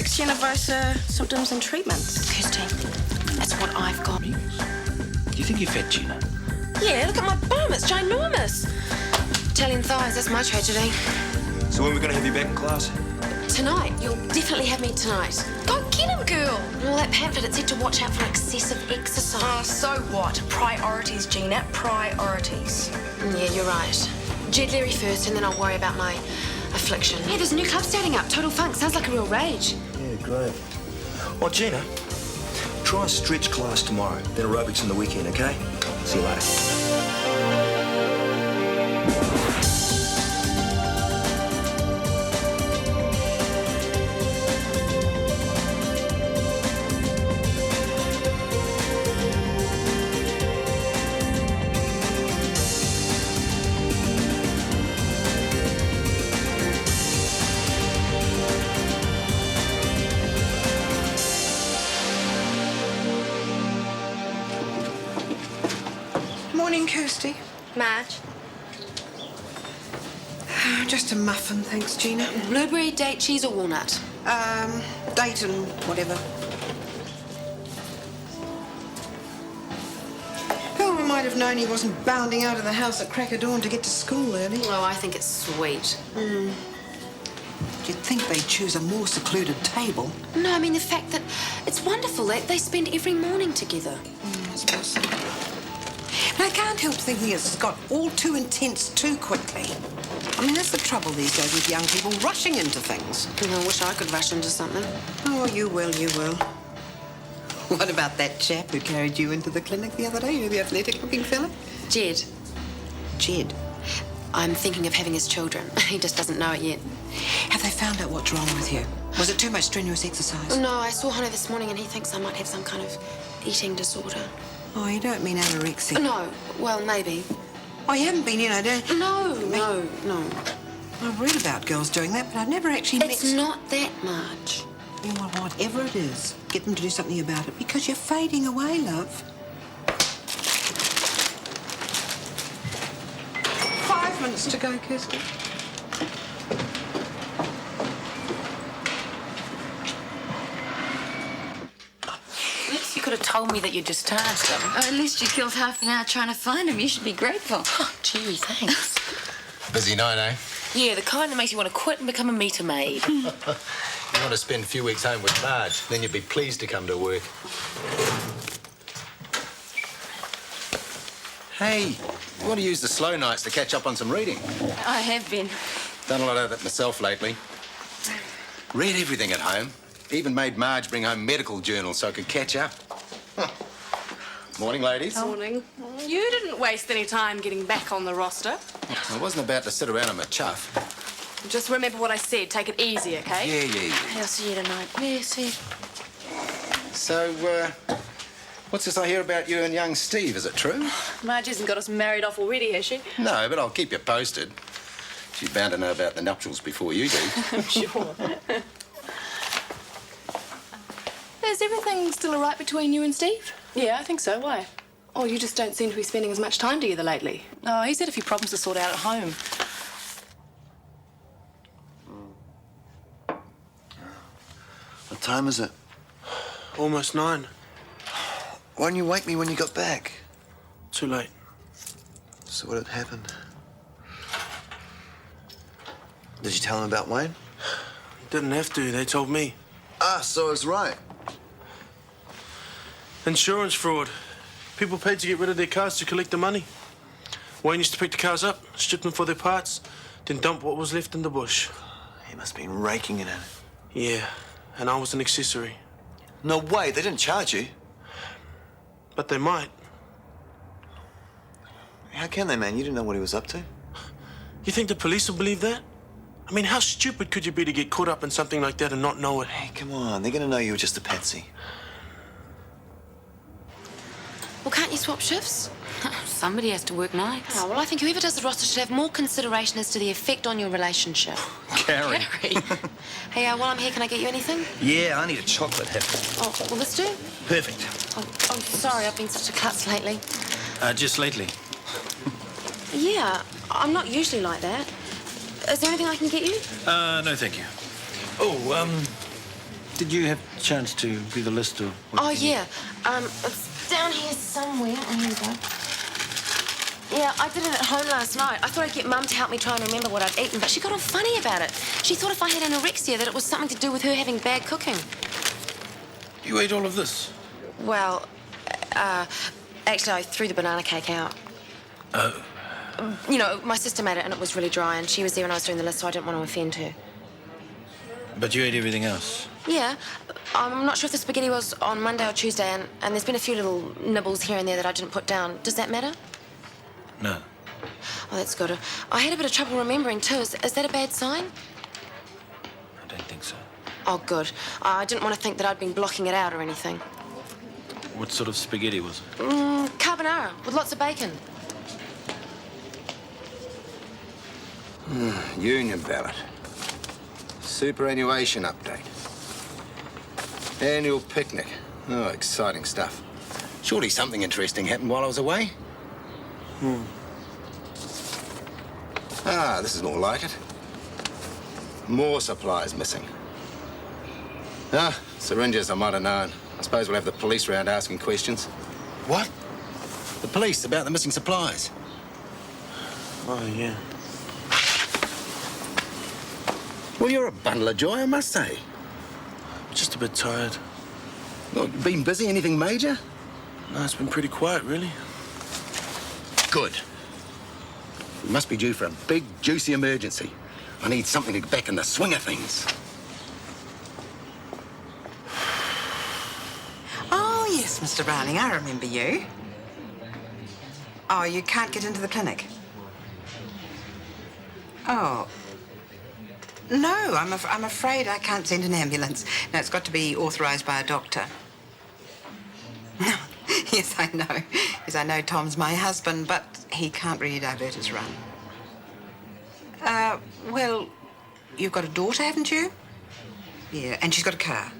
anorexia nervosa symptoms and treatments. Kirsty, that's what I've got. Do you think you're fat, Gina? Yeah, look at my bum. It's ginormous. Italian thighs, that's my tragedy. So when are we going to have you back in class? Tonight. You'll definitely have me tonight. Go get him, girl. Well, that pamphlet, it said to watch out for excessive exercise. Oh, so what? Priorities, Gina. Priorities. Yeah, you're right. Jed Leary first, and then I'll worry about my affliction. Yeah, there's a new club starting up, Total Funk. Sounds like a real rage. Yeah, great. Well, Gina, try a stretch class tomorrow, then aerobics on the weekend, okay? See you later. Morning, Kirsty. Marj. Just a muffin, thanks, Gina. Blueberry, date, cheese or walnut? Date and whatever. Oh, I might have known he wasn't bounding out of the house at crack of dawn to get to school early. Oh, I think it's sweet. You'd think they'd choose a more secluded table. No, I mean the fact that it's wonderful. They spend every morning together. I suppose so. But I can't help thinking it's got all too intense too quickly. I mean, that's the trouble these days with young people rushing into things. I wish I could rush into something. Oh, you will, you will. What about that chap who carried you into the clinic the other day? You know, the athletic-looking fella? Jed. Jed. I'm thinking of having his children. He just doesn't know it yet. Have they found out what's wrong with you? Was it too much strenuous exercise? No, I saw Hunter this morning and he thinks I might have some kind of eating disorder. Oh, you don't mean anorexia? No, well, maybe. Oh, you haven't been, you know, don't... No. I've read about girls doing that, but I've never actually met... It's not that much. You know, whatever it is, get them to do something about it, because you're fading away, love. 5 minutes to go, Kirsty. You could have told me that you just charged them. Oh, at least you killed half an hour trying to find him. You should be grateful. Oh, gee, thanks. Busy night, eh? Yeah, the kind that makes you want to quit and become a meter maid. You want to spend a few weeks home with Marj, then you'd be pleased to come to work. Hey, you want to use the slow nights to catch up on some reading? I have been. Done a lot of that myself lately. Read everything at home. Even made Marj bring home medical journals so I could catch up. Morning, ladies. Morning. You didn't waste any time getting back on the roster. I wasn't about to sit around on my chuff. Just remember what I said. Take it easy, okay? Yeah. I'll see you tonight. Yeah, see you. So, what's this I hear about you and young Steve? Is it true? Marj hasn't got us married off already, has she? No, but I'll keep you posted. She's bound to know about the nuptials before you do. I'm sure. Is everything still all right between you and Steve? Yeah, I think so. Why? Oh, you just don't seem to be spending as much time together lately. Oh, he's had a few problems to sort out at home. What time is it? Almost 9. Why didn't you wake me when you got back? Too late. So what had happened? Did you tell them about Wayne? Didn't have to. They told me. Ah, so I was right. Insurance fraud. People paid to get rid of their cars to collect the money. Wayne used to pick the cars up, strip them for their parts, then dump what was left in the bush. He must have been raking in it. Yeah, and I was an accessory. No way, they didn't charge you. But they might. How can they, man? You didn't know what he was up to. You think the police will believe that? I mean, how stupid could you be to get caught up in something like that and not know it? Hey, come on. They're gonna know you were just a patsy. Well, can't you swap shifts? Somebody has to work nights. Oh, well, I think whoever does the roster should have more consideration as to the effect on your relationship. Gary. Hey, while I'm here, can I get you anything? Yeah, I need a chocolate hip. Oh, will this do? Perfect. Oh, sorry, I've been such a klutz lately. Just lately. Yeah, I'm not usually like that. Is there anything I can get you? No, thank you. Oh, Did you have a chance to read the list of... Oh, yeah. It's down here somewhere. Oh, here we go. Yeah, I did it at home last night. I thought I'd get Mum to help me try and remember what I'd eaten, but she got all funny about it. She thought if I had anorexia, that it was something to do with her having bad cooking. You ate all of this? Well, actually, I threw the banana cake out. Oh. You know, my sister made it and it was really dry, and she was there when I was doing the list, so I didn't want to offend her. But you ate everything else? Yeah. I'm not sure if the spaghetti was on Monday or Tuesday, and there's been a few little nibbles here and there that I didn't put down. Does that matter? No. Oh, that's good. I had a bit of trouble remembering, too. Is that a bad sign? I don't think so. Oh, good. I didn't want to think that I'd been blocking it out or anything. What sort of spaghetti was it? Carbonara, with lots of bacon. Union ballot. Superannuation update. Annual picnic. Oh, exciting stuff. Surely something interesting happened while I was away. Ah, this is more like it. More supplies missing. Ah, syringes I might have known. I suppose we'll have the police round asking questions. What? The police about the missing supplies. Oh, yeah. Well, you're a bundle of joy, I must say. Just a bit tired. Well, you been busy? Anything major? No, it's been pretty quiet, really. Good. We must be due for a big, juicy emergency. I need something to get back in the swing of things. Oh, yes, Mr. Browning, I remember you. Oh, you can't get into the clinic? Oh. No, I'm afraid I can't send an ambulance. No, it's got to be authorised by a doctor. Yes, I know. Yes, I know Tom's my husband, but he can't really divert his run. Well, you've got a daughter, haven't you? Yeah, and she's got a car.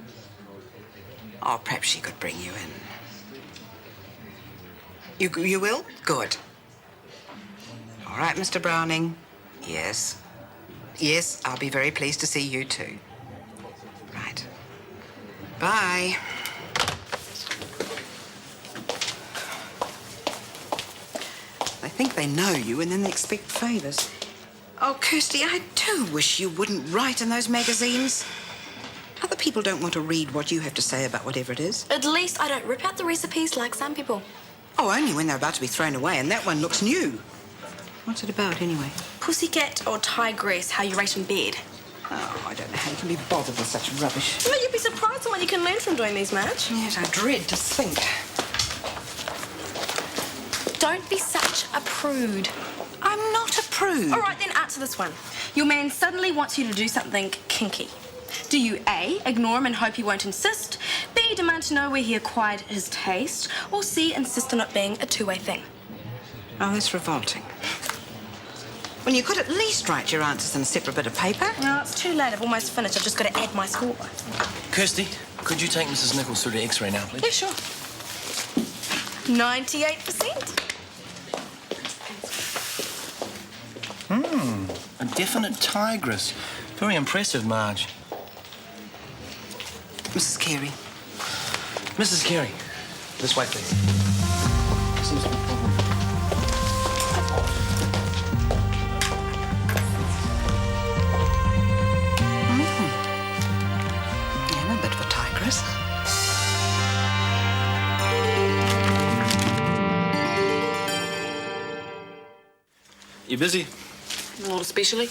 Oh, perhaps she could bring you in. You will? Good. All right, Mr. Browning. Yes. Yes, I'll be very pleased to see you too. Right. Bye. They think they know you and then they expect favours. Oh, Kirsty, I do wish you wouldn't write in those magazines. Other people don't want to read what you have to say about whatever it is. At least I don't rip out the recipes like some people. Oh, only when they're about to be thrown away, and that one looks new. What's it about, anyway? Pussycat or tigress, how you rate in bed. Oh, I don't know how you can be bothered with such rubbish. Well, you'd be surprised at what you can learn from doing these, Marj. Yes, I dread to think. Don't be such a prude. I'm not a prude. All right, then answer this one. Your man suddenly wants you to do something kinky. Do you A, ignore him and hope he won't insist, B, demand to know where he acquired his taste, or C, insist on it being a two-way thing? Oh, that's revolting. Well, you could at least write your answers in a separate bit of paper. No, it's too late. I've almost finished. I've just got to add my score. Kirsty, could you take Mrs. Nichols through the X-ray now, please? Yeah, sure. 98%. A definite tigress. Very impressive, Marj. Mrs. Carey. Mrs. Carey, this way, please. Seems to be a problem. Yeah, I'm a bit of a tigress. You busy? Not especially.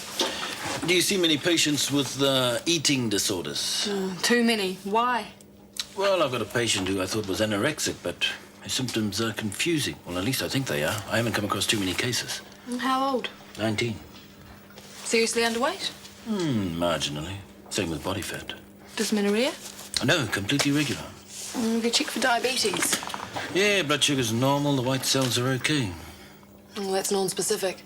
Do you see many patients with eating disorders? Too many. Why? Well, I've got a patient who I thought was anorexic, but his symptoms are confusing. Well, at least I think they are. I haven't come across too many cases. How old? 19. Seriously underweight? Marginally. Same with body fat. Dysmenorrhea? No, completely regular. Have you checked for diabetes? Yeah, blood sugar's normal, the white cells are okay. Well, that's non-specific.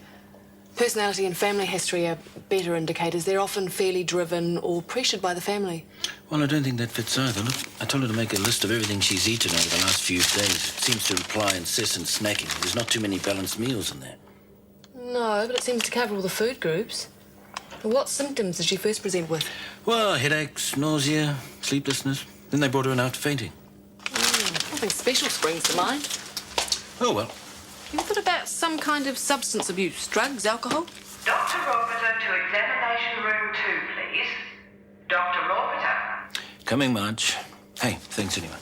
Personality and family history are better indicators. They're often fairly driven or pressured by the family. Well, I don't think that fits either. Look, I told her to make a list of everything she's eaten over the last few days. It seems to imply incessant snacking. There's not too many balanced meals in there. No, but it seems to cover all the food groups. What symptoms did she first present with? Well, headaches, nausea, sleeplessness. Then they brought her in after fainting. Nothing special springs to mind. Oh, well. You thought about some kind of substance abuse, drugs, alcohol? Dr. Roberter to examination room 2, please. Dr. Roberter. Coming, Marj. Hey, thanks anyway.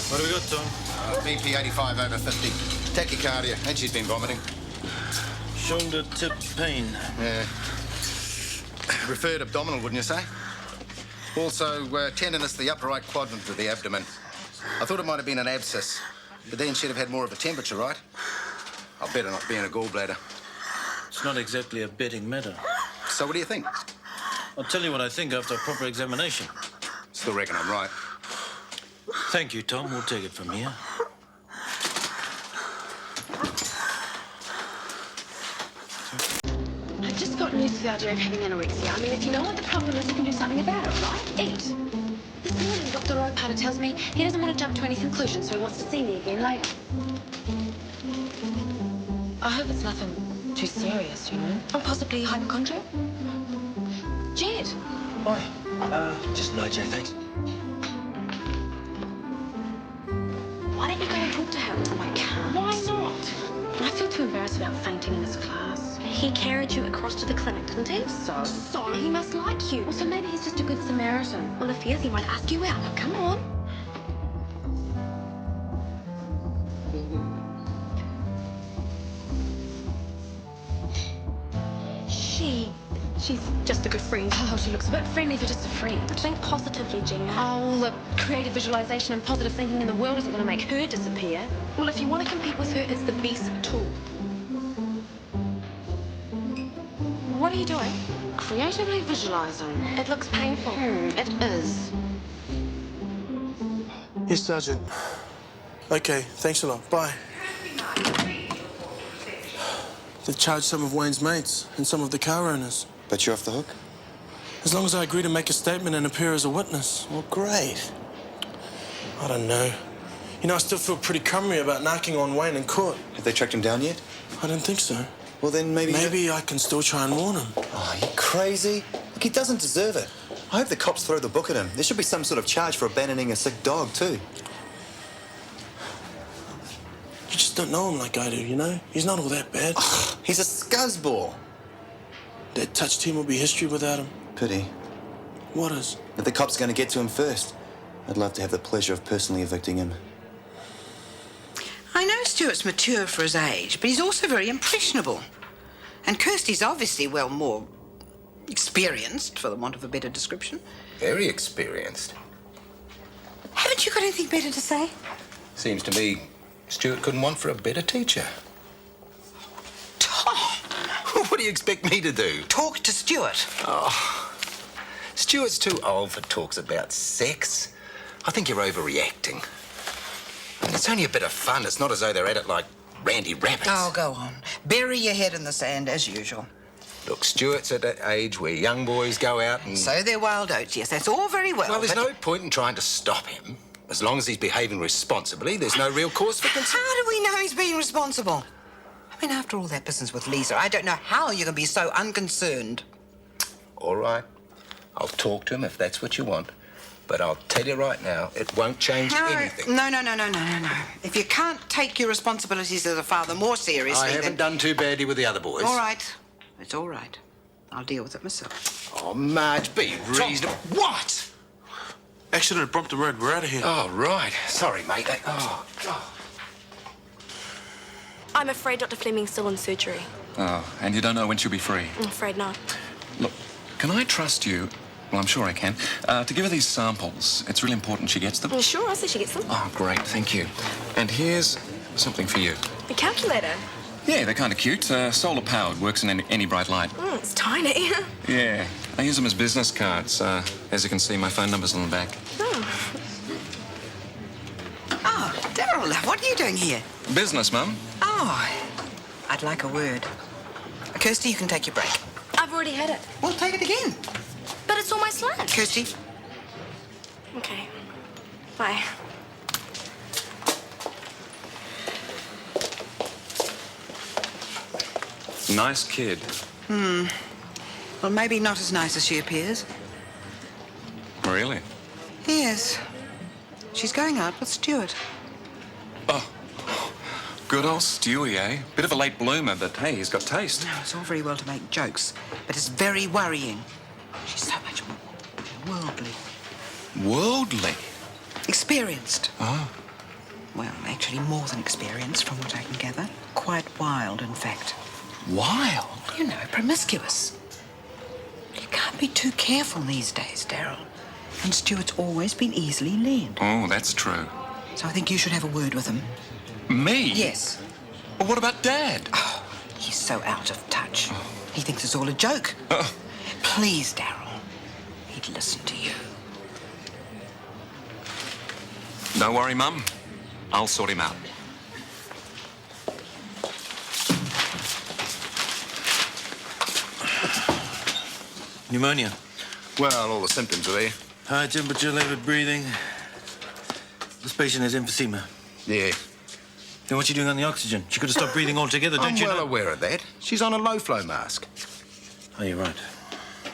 What do we got, Tom? BP 85 over 50. Tachycardia, and she's been vomiting. Shoulder tip pain. Yeah. Referred abdominal, wouldn't you say? Also, tenderness to the upper right quadrant of the abdomen. I thought it might have been an abscess, but then she'd have had more of a temperature, right? I'll better not be in a gallbladder. It's not exactly a betting matter. So what do you think? I'll tell you what I think after a proper examination. Still reckon I'm right. Thank you, Tom. We'll take it from here. I've just got news for the idea of having anorexia. I mean, if you know what the problem is, you can do something about it, right? Eat. This morning, Dr. Ropater tells me he doesn't want to jump to any conclusions, so he wants to see me again later. I hope it's nothing too serious, you know? Or possibly hypochondria? Jed. Hi. Just no, Jay, thanks. Why don't you go and talk to him? Oh, I can't. Why not? I feel too embarrassed about fainting in his class. He carried you across to the clinic, didn't he? So he must like you. Well, so maybe he's just a good Samaritan. Well, if he is, he won't ask you out. Now, come on. She's just a good friend. Oh, she looks a bit friendly for just a friend. Think positively, Gina. Oh, the creative visualization and positive thinking in the world isn't going to make her disappear. Well, if you want to compete with her, it's the best tool. What are you doing? Creatively visualizing. It looks painful. It is. Yes, Sergeant. Okay, thanks a lot. Bye. They charged some of Wayne's mates and some of the car owners. But you're off the hook? As long as I agree to make a statement and appear as a witness. Well, great. I don't know. You know, I still feel pretty cummery about knocking on Wayne in court. Have they tracked him down yet? I don't think so. Well, then maybe... Maybe I can still try and warn him. Oh, you crazy? Look, he doesn't deserve it. I hope the cops throw the book at him. There should be some sort of charge for abandoning a sick dog, too. You just don't know him like I do, you know? He's not all that bad. Oh, he's a scuzzball. That touch team will be history without him. Pity. What is? If the cops are going to get to him first, I'd love to have the pleasure of personally evicting him. I know Stuart's mature for his age, but he's also very impressionable. And Kirsty's obviously, well, more experienced, for the want of a better description. Very experienced. Haven't you got anything better to say? Seems to me Stuart couldn't want for a better teacher. Tom! What do you expect me to do? Talk to Stuart. Oh, Stuart's too old for talks about sex. I think you're overreacting. I mean, it's only a bit of fun. It's not as though they're at it like Randy Rabbits. Oh, go on. Bury your head in the sand, as usual. Look, Stuart's at that age where young boys go out and... So they're wild oats, yes. That's all very well. Well, there's but... no point in trying to stop him. As long as he's behaving responsibly, there's no real cause for concern. How do we know he's being responsible? I mean, after all that business with Lisa, I don't know how you can be so unconcerned. All right. I'll talk to him if that's what you want. But I'll tell you right now, it won't change anything. No. If you can't take your responsibilities as a father more seriously, I haven't done too badly with the other boys. All right. It's all right. I'll deal with it myself. Oh, Marj, be reasonable. What? Accident at Brompton Road. We're out of here. Oh, right. Sorry, mate. Oh, God. I'm afraid Dr. Fleming's still in surgery. Oh, and you don't know when she'll be free? I'm afraid not. Look, can I trust you? Well, I'm sure I can. To give her these samples. It's really important she gets them. Sure, I'll say she gets them. Oh, great. Thank you. And here's something for you. A calculator? Yeah, they're kind of cute. Solar-powered. Works in any bright light. It's tiny. Yeah. I use them as business cards. As you can see, my phone number's on the back. Oh, Daryl, what are you doing here? Business, Mum. Oh, I'd like a word. Kirsty, you can take your break. I've already had it. Well, take it again. But it's almost lunch. Kirsty, Okay. Bye. Nice kid. well, maybe not as nice as she appears. Really? Yes. She's going out with Stuart. Oh, good old Stewie, eh? Bit of a late bloomer, but hey, he's got taste. No, it's all very well to make jokes, but it's very worrying. She's so much more worldly. Worldly? Experienced. Oh. Well, actually more than experienced, from what I can gather. Quite wild, in fact. Wild? You know, promiscuous. You can't be too careful these days, Daryl. And Stuart's always been easily led. Oh, that's true. So I think you should have a word with him. Me? Yes. Well, what about Dad? Oh, he's so out of touch. He thinks it's all a joke. Please, Daryl. He'd listen to you. Don't worry, Mum. I'll sort him out. Pneumonia. Well, all the symptoms are there. High temperature, laboured breathing. This patient has emphysema. Yeah. Then what's she doing on the oxygen? She could have stopped breathing altogether, don't you I'm well know? aware of that. She's on a low-flow mask. Oh, you're right.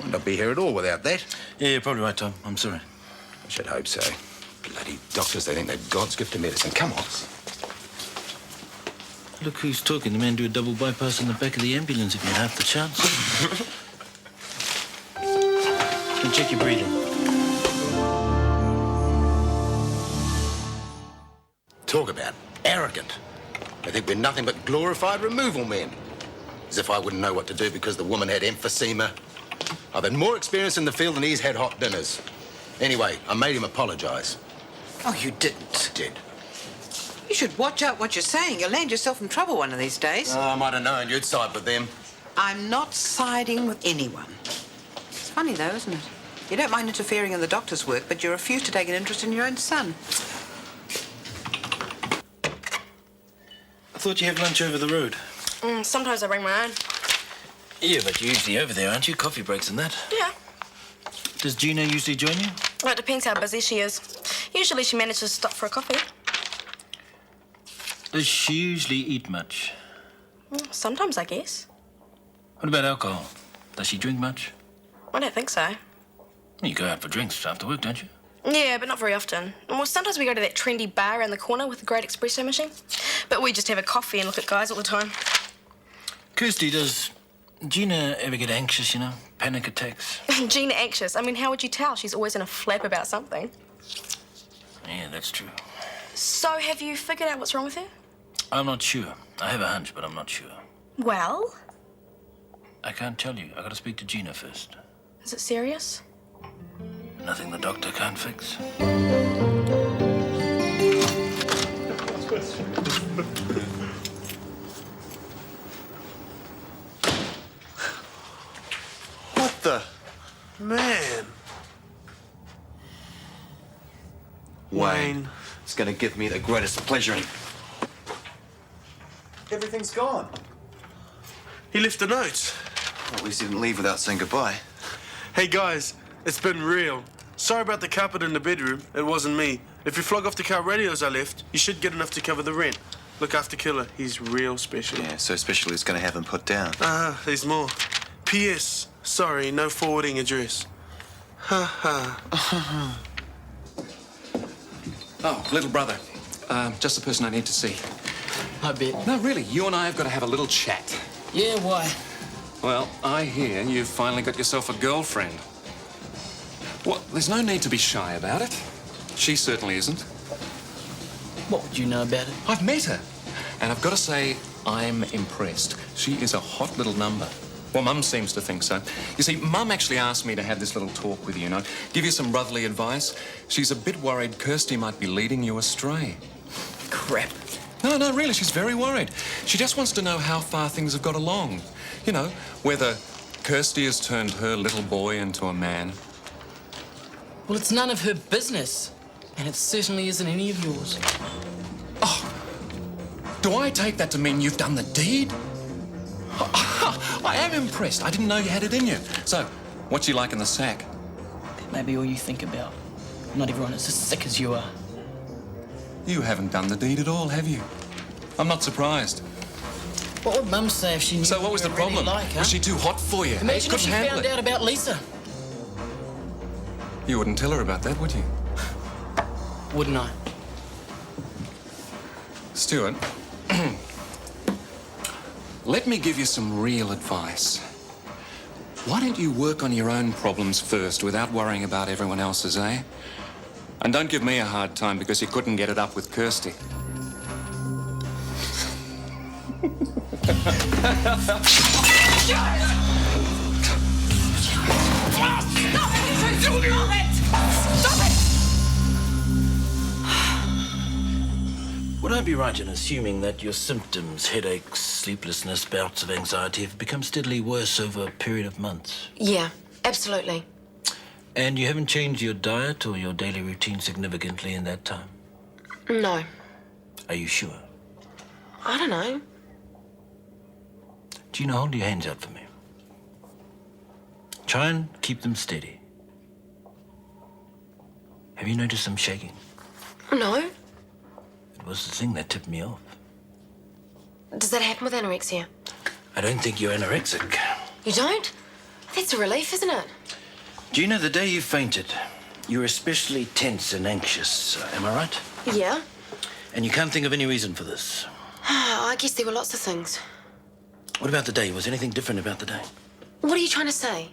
Would not be here at all without that. Yeah, you're probably right, Tom. I'm sorry. I should hope so. Bloody doctors, they think they're God's gift to medicine. Come on. Look who's talking. The man do a double bypass in the back of the ambulance if you had half the chance. And check your breathing. Talk about arrogant. They think we're nothing but glorified removal men. As if I wouldn't know what to do because the woman had emphysema. I've had more experience in the field than he's had hot dinners. Anyway, I made him apologise. Oh, you didn't. I did. You should watch out what you're saying. You'll land yourself in trouble one of these days. Oh, I might have known you'd side with them. I'm not siding with anyone. It's funny, though, isn't it? You don't mind interfering in the doctor's work, but you refuse to take an interest in your own son. I thought you had lunch over the road. Sometimes I bring my own. Yeah, but you're usually over there, aren't you? Coffee breaks and that. Yeah. Does Gina usually join you? Well, it depends how busy she is. Usually she manages to stop for a coffee. Does she usually eat much? Sometimes, I guess. What about alcohol? Does she drink much? I don't think so. You go out for drinks after work, don't you? Yeah, but not very often. Well, sometimes we go to that trendy bar around the corner with a great espresso machine. But we just have a coffee and look at guys all the time. Kirsty, does Gina ever get anxious, you know? Panic attacks? Gina anxious. I mean, how would you tell? She's always in a flap about something. Yeah, that's true. So, have you figured out what's wrong with her? I'm not sure. I have a hunch, but I'm not sure. Well, I can't tell you. I gotta speak to Gina first. is it serious? Nothing the doctor can't fix. What the? Man. Wayne. It's going to give me the greatest pleasure. Everything's gone. He left a note. Well, at least he didn't leave without saying goodbye. Hey, guys, it's been real. Sorry about the carpet in the bedroom. It wasn't me. If you flog off the car radios I left, you should get enough to cover the rent. Look after Killer. He's real special. Yeah, so special he's going to have him put down. There's more. P.S. Sorry, no forwarding address. Ha ha. Oh, little brother. Just the person I need to see. I bet. No, really, you and I have got to have a little chat. Yeah, why? Well, I hear you've finally got yourself a girlfriend. Well, there's no need to be shy about it. She certainly isn't. What would you know about it? I've met her. And I've got to say, I'm impressed. She is a hot little number. Well, Mum seems to think so. You see, Mum actually asked me to have this little talk with you, give you some brotherly advice. She's a bit worried Kirsty might be leading you astray. Crap. No, really, she's very worried. She just wants to know how far things have got along. You know, whether Kirsty has turned her little boy into a man. Well, it's none of her business. And it certainly isn't any of yours. Oh, do I take that to mean you've done the deed? I am impressed. I didn't know you had it in you. So, what's you like in the sack? That may be all you think about. Not everyone is as sick as you are. You haven't done the deed at all, have you? I'm not surprised. What would Mum say if she knew So what was the you were really problem? like, huh? Was she too hot for you? Imagine if she Couldn't handle found it. out about Lisa. You wouldn't tell her about that, would you? Wouldn't I? Stuart, let me give you some real advice. Why don't you work on your own problems first without worrying about everyone else's, eh? And don't give me a hard time because you couldn't get it up with Kirsty. Would I be right in assuming that your symptoms, headaches, sleeplessness, bouts of anxiety, have become steadily worse over a period of months? Yeah, absolutely. And you haven't changed your diet or your daily routine significantly in that time? No. Are you sure? I don't know. Gina, hold your hands out for me. Try and keep them steady. Have you noticed some shaking? No. It was the thing that tipped me off. Does that happen with anorexia? I don't think you're anorexic. You don't? That's a relief, isn't it? Gina, the day you fainted, you were especially tense and anxious. Am I right? Yeah. And you can't think of any reason for this. I guess there were lots of things. What about the day? Was anything different about the day? What are you trying to say?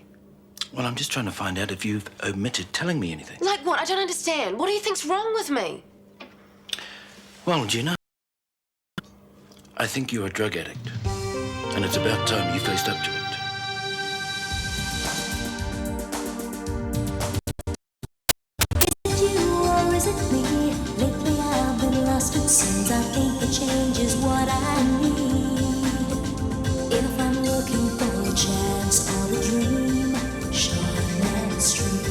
Well, I'm just trying to find out if you've omitted telling me anything. Like what? I don't understand. What do you think's wrong with me? Well, Gina, I think you're a drug addict. And it's about time you faced up to it. Seems I think the change is what I need. If I'm looking for a chance or a dream, Shortland Street.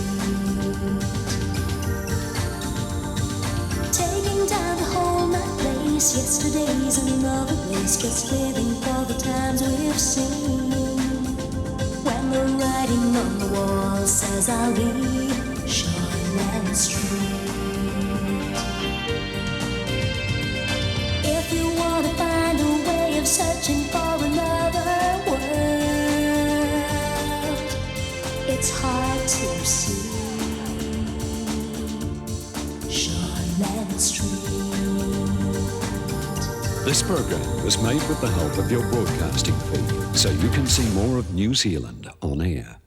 Taking time to hold my place. Yesterday's another place. Just living for the times we've seen. When the writing on the wall says I'll be Shortland Street. If you want to find a way of searching for another world, it's hard to see. Shortland Street. This program was made with the help of your broadcasting fee, so you can see more of New Zealand on air.